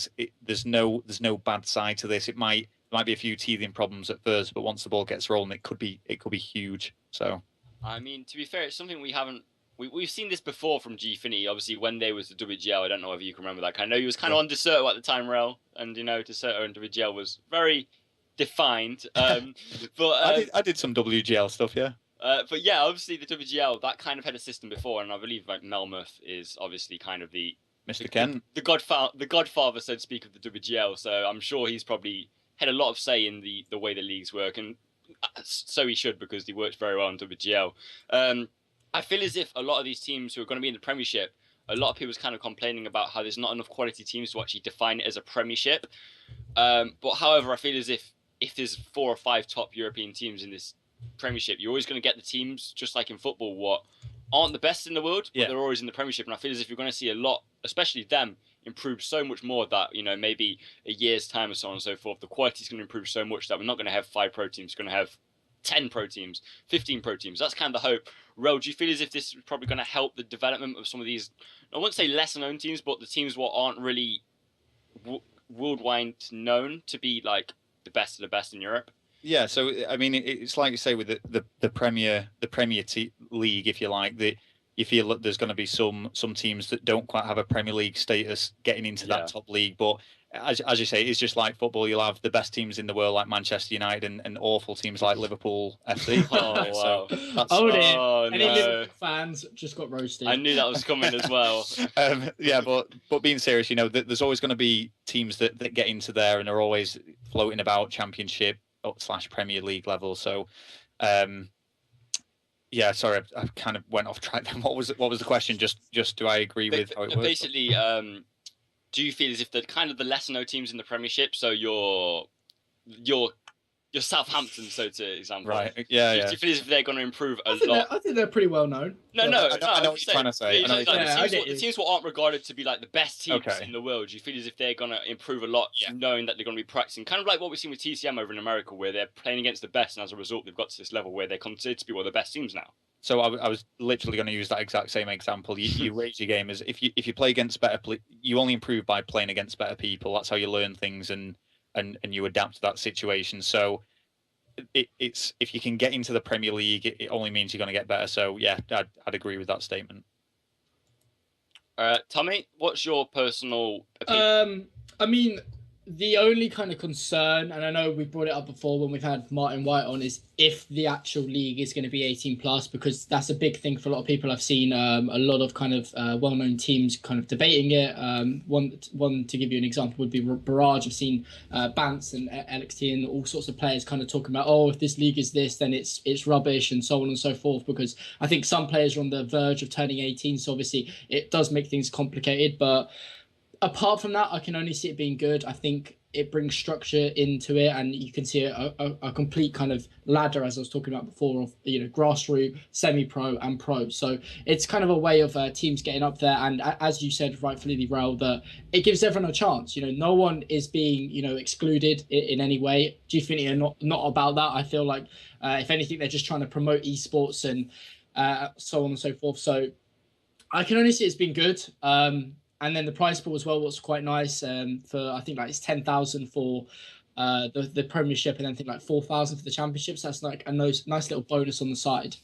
there's no bad side to this. It might be a few teething problems at first, but once the ball gets rolling, it could be huge. So I mean, to be fair, it's something we've seen this before from Gfinity. Obviously, when they was the WGL, I don't know if you can remember that. I know he was kind of on Deserto at the time, ReL, and Deserto and WGL was very defined. But I did some WGL stuff, yeah. But yeah, obviously the WGL, that kind of had a system before, and I believe like Melmoth is obviously kind of the Mr. Kent. The godfather, so to speak, of the WGL. So I'm sure he's probably had a lot of say in the way the leagues work, and so he should, because he works very well in WGL. I feel as if a lot of these teams who are going to be in the Premiership, a lot of people's kind of complaining about how there's not enough quality teams to actually define it as a Premiership. But however, I feel as if there's 4 or 5 top European teams in this Premiership, you're always going to get the teams, just like in football, what aren't the best in the world, but they're always in the Premiership. And I feel as if you're going to see a lot, especially them, improve so much more that, maybe a year's time or so on and so forth, the quality is going to improve so much that we're not going to have 5 pro teams, we're going to have 10 pro teams, 15 pro teams. That's kind of the hope. ReL, do you feel as if this is probably going to help the development of some of these, I wouldn't say lesser known teams, but the teams what aren't really worldwide known to be like the best of the best in Europe? Yeah, so I mean, it's like you say with the Premier League, if you like, you feel that there's going to be some teams that don't quite have a Premier League status getting into that top league. But as you say, it's just like football. You'll have the best teams in the world like Manchester United and awful teams like Liverpool FC. Oh, wow. So any no. Liverpool fans just got roasted. I knew that was coming as well. Yeah, but being serious, there's always going to be teams that get into there and are always floating about Championship / Premier League level. So, yeah, sorry, I kind of went off track then. What was the question? Just do I agree with how it works? Basically, do you feel as if the kind of the lesser known teams in the Premiership, so your Southampton, so to example, right? Yeah, do you feel as if they're going to improve a lot? I think they're pretty well known. No, I know what you're trying to say. The teams what aren't regarded to be like the best teams in the world, do you feel as if they're going to improve a lot, knowing that they're going to be practicing? Kind of like what we've seen with TCM over in America, where they're playing against the best, and as a result, they've got to this level where they're considered to be one of the best teams now. So I was literally going to use that exact same example. You raise your game as if you play against better, you only improve by playing against better people. That's how you learn things and you adapt to that situation. So it's if you can get into the Premier League, it only means you're going to get better. So yeah, I'd agree with that statement. Tommy, what's your personal opinion? I mean, the only kind of concern, and I know we brought it up before when we've had Martin White on, is if the actual league is going to be 18 plus, because that's a big thing for a lot of people. I've seen a lot of kind of well-known teams kind of debating it. One to give you an example would be Barrage. I've seen Bance and LXT and all sorts of players kind of talking about, if this league is this, then it's rubbish and so on and so forth, because I think some players are on the verge of turning 18. So obviously it does make things complicated, but apart from that, I can only see it being good. I think it brings structure into it, and you can see a complete kind of ladder, as I was talking about before, of grassroots, semi-pro, and pro. So it's kind of a way of teams getting up there, and as you said rightfully, ReL, that it gives everyone a chance. No one is being excluded in any way. Gfinity are not about that. I feel like if anything, they're just trying to promote esports and so on and so forth. So I can only see it's been good. And then the prize pool as well was quite nice. For I think like it's 10,000 for the Premiership, and then I think like 4,000 for the Championship. So that's like a nice little bonus on the side.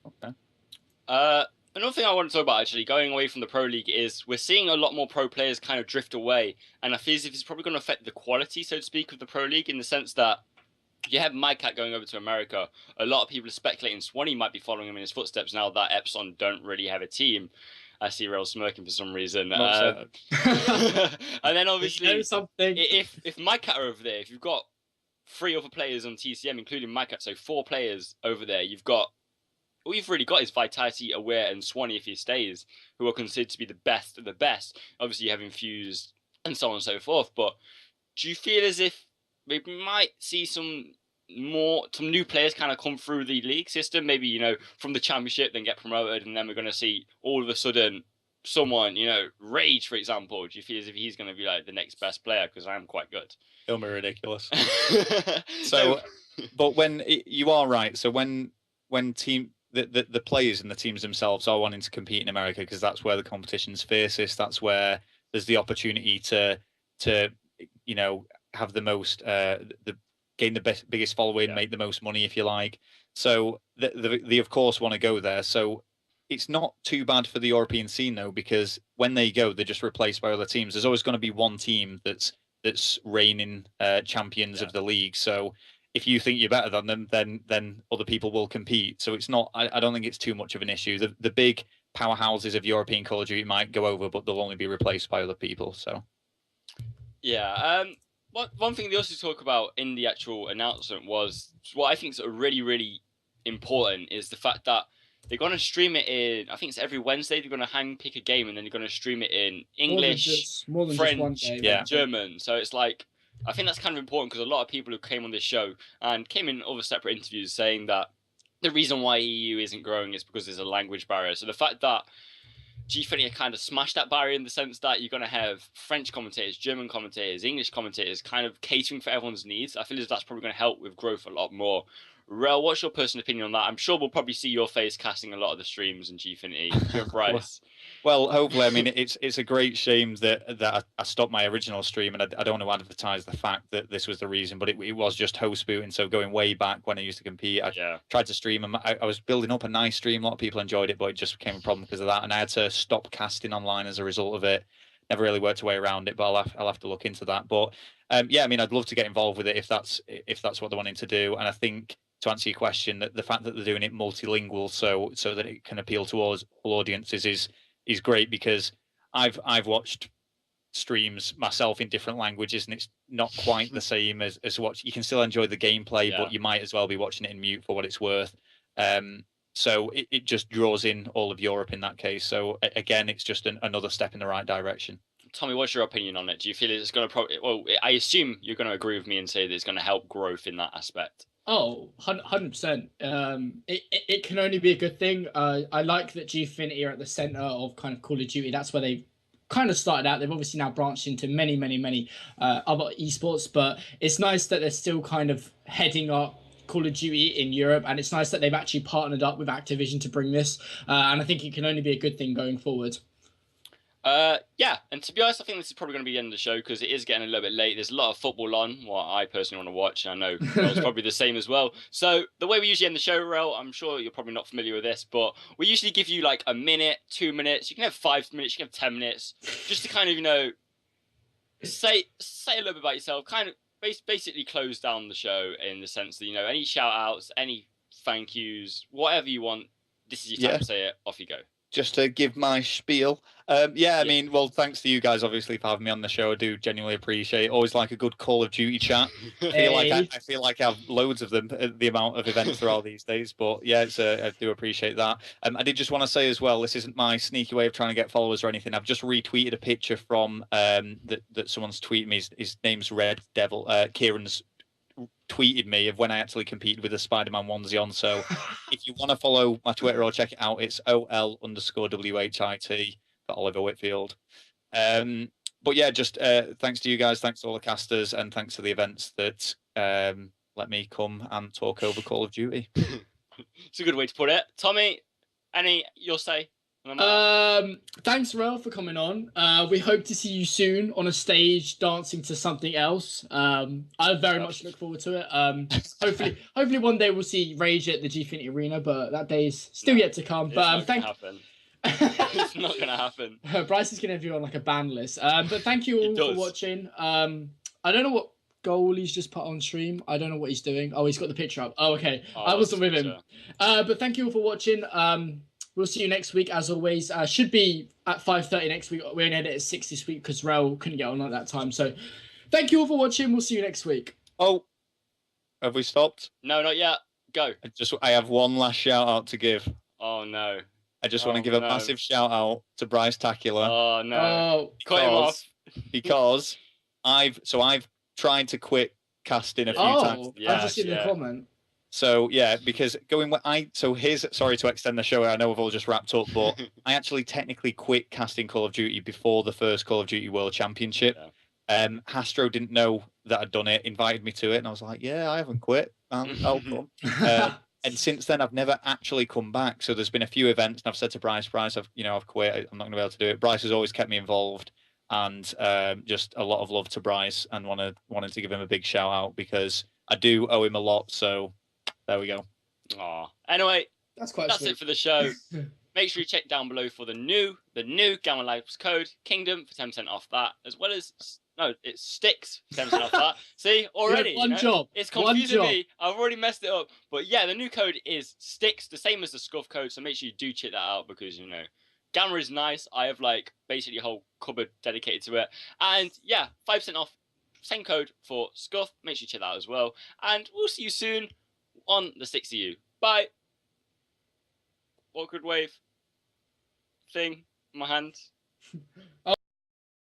Okay. Another thing I want to talk about, actually, going away from the Pro League, is we're seeing a lot more pro players kind of drift away, and I feel as if it's probably going to affect the quality, so to speak, of the Pro League, in the sense that you have MyCat going over to America. A lot of people are speculating Swanee might be following him in his footsteps now that Epsilon don't really have a team. I see ReL smirking for some reason. And then obviously, if MyCat are over there, if you've got 3 other players on TCM, including MyCat, so 4 players over there, all you've really got is Vitality, Aware, and Swanee if he stays, who are considered to be the best of the best. Obviously, you have Infused and so on and so forth. But do you feel as if we might see some new players kind of come through the league system, maybe from the Championship, then get promoted, and then we're going to see all of a sudden someone Rage, for example? Do you feel as if he's going to be like the next best player? Because I'm quite good. It'll be ridiculous. But when you are right, so when the players and the teams themselves are wanting to compete in America, because that's where the competition's fiercest, that's where there's the opportunity to have the most gain the biggest following, make the most money, if you like. So they of course want to go there. So it's not too bad for the European scene though, because when they go, they're just replaced by other teams. There's always going to be one team that's reigning champions of the league. So if you think you're better than them, then other people will compete. So it's not. I don't think it's too much of an issue. The big powerhouses of European Call of Duty might go over, but they'll only be replaced by other people. So Yeah. One thing they also talk about in the actual announcement was what I think is really, really important is the fact that they're going to stream it in, I think it's every Wednesday, they're going to pick a game and then they're going to stream it in English, more than just one French, game, yeah. and German. So it's like, I think that's kind of important because a lot of people who came on this show and came in other separate interviews saying that the reason why EU isn't growing is because there's a language barrier. So the fact that Gfinity kind of smashed that barrier in the sense that you're going to have French commentators, German commentators, English commentators kind of catering for everyone's needs. I feel as that's probably going to help with growth a lot more. ReL, what's your personal opinion on that? I'm sure we'll probably see your face casting a lot of the streams in Gfinity. Your Bryce. Well, hopefully. I mean, it's a great shame that I stopped my original stream, and I don't want to advertise the fact that this was the reason, but it was just host booting. So going way back when I used to compete, I tried to stream, and I was building up a nice stream. A lot of people enjoyed it, but it just became a problem because of that, and I had to stop casting online as a result of it. Never really worked a way around it, but I'll have to look into that. But yeah, I mean, I'd love to get involved with it if that's what they're wanting to do, and I think, to answer your question, that the fact that they're doing it multilingual so that it can appeal to all audiences is great, because I've watched streams myself in different languages, and it's not quite the same as what you can still enjoy the gameplay, but you might as well be watching it in mute for what it's worth. So it just draws in all of Europe in that case. So again, it's just another step in the right direction. Tommy, what's your opinion on it? Do you feel it's going to well, I assume you're going to agree with me and say that it's going to help growth in that aspect. Oh, 100%. It can only be a good thing. I like that Gfinity are at the center of kind of Call of Duty. That's where they kind of started out. They've obviously now branched into many other esports, but it's nice that they're still kind of heading up Call of Duty in Europe, and it's nice that they've actually partnered up with Activision to bring this. And I think it can only be a good thing going forward. Yeah, and to be honest, I think this is probably going to be the end of the show because it is getting a little bit late. There's a lot of football on, what I personally want to watch. I know it's probably the same as well. So the way we usually end the show, ReL, I'm sure you're probably not familiar with this, but we usually give you like a minute, 2 minutes. You can have 5 minutes, you can have 10 minutes, just to kind of, say a little bit about yourself, kind of basically close down the show in the sense that, any shout outs, any thank yous, whatever you want. This is your time to say it. Off you go. Just to give my spiel. I mean, well, thanks to you guys, obviously, for having me on the show. I do genuinely appreciate it. Always like a good Call of Duty chat. I feel like I have loads of them, the amount of events there are these days. But yeah, I do appreciate that. I did just want to say as well, this isn't my sneaky way of trying to get followers or anything. I've just retweeted a picture from that someone's tweeted me. His name's Red Devil. Kieran's tweeted me of when I actually competed with a Spider-Man onesie on. So if you want to follow my Twitter or check it out, it's OL_WHIT for Oliver Whitfield. But yeah, just thanks to you guys, thanks to all the casters, and thanks to the events that let me come and talk over Call of Duty. It's a good way to put it. Tommy, you'll say? Thanks, ReL, for coming on. We hope to see you soon on a stage dancing to something else. I very much look forward to it. Hopefully one day we'll see Rage at the Gfinity Arena, but that day's still yet to come. But it's not gonna happen. Bryce is gonna do on like a ban list. But thank you all for watching. I don't know what goal he's just put on stream. I don't know what he's doing. Oh, he's got the picture up. Oh, okay. I wasn't with him. But thank you all for watching. We'll see you next week, as always. Should be at 5:30 next week. We only had it at 6 this week because ReL couldn't get on at that time. So thank you all for watching. We'll see you next week. Oh, have we stopped? No, not yet. Go. I have one last shout out to give. Oh, no. I just want to give a massive shout out to Bryce Tacular. Oh, no. Cut him off. Because I've tried to quit casting a few times. I've just seen the comment. So yeah, because sorry to extend the show. I know we've all just wrapped up, but I actually technically quit casting Call of Duty before the first Call of Duty World Championship. Hastro didn't know that I'd done it, invited me to it, and I was like, yeah, I haven't quit. I'll come. And since then, I've never actually come back. So there's been a few events, and I've said to Bryce, I've quit. I'm not going to be able to do it. Bryce has always kept me involved, and just a lot of love to Bryce, and wanted to give him a big shout out because I do owe him a lot. So there we go. Anyway, that's sweet. It for the show. Make sure you check down below for the new Gamma Labs code Kingdom for 10% off that, as well as it's STiKS for 10% off that. See, already one job. It's confusing me. I've already messed it up. But yeah, the new code is STiKS, the same as the Scuff code. So make sure you do check that out because Gamma is nice. I have like basically a whole cupboard dedicated to it. And yeah, 5% off. Same code for Scuff. Make sure you check that out as well. And we'll see you soon on the 6EU. Bye. Awkward wave thing in my hand.